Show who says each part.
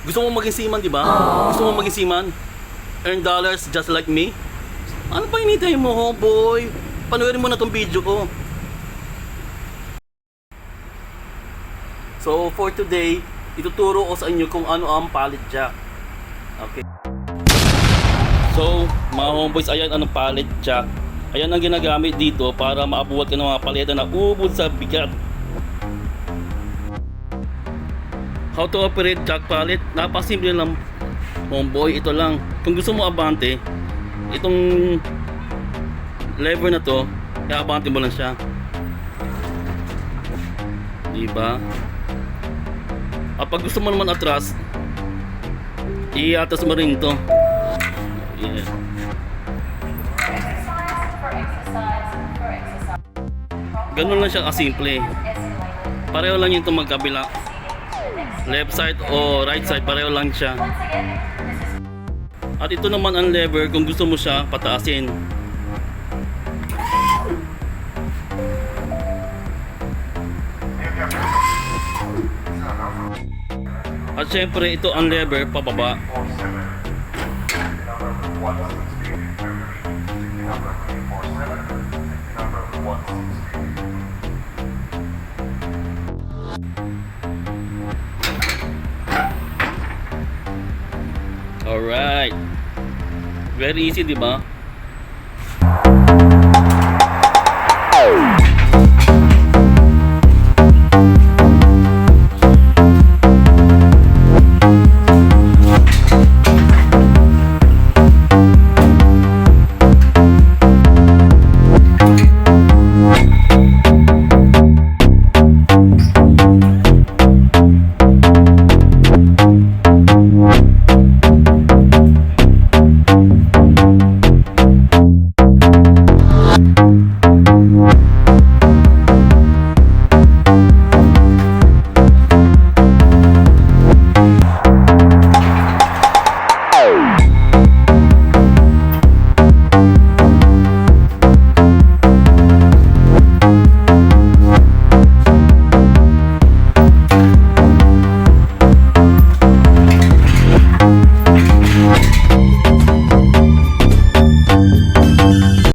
Speaker 1: Gusto mo maging seaman, di ba? Gusto mo maging seaman? Earn dollars just like me? Ano pa hinihintay mo, homeboy? Panoorin mo na tong video ko. So, for today, ituturo ko sa inyo kung ano ang pallet jack. Okay. So, mga homeboys, ayan ang pallet jack. Ayan ang ginagamit dito para maabuhat ka ng mga paleta na ubod sa bigat. How to operate jack pallet? Napasimple lang, homeboy. Ito lang. Kung gusto mo abante, itong lever na to, i-abante mo lang siya. Diba? At pag gusto mo naman atras, i-atas mo rin ito. Yeah. Ganun lang siya kasimple. Pareho lang yung itong magkabila. Left side o right side, pareho lang siya. At ito naman ang lever kung gusto mo siya pataasin. At syempre ito ang lever pababa. Alright. Very easy, di ba?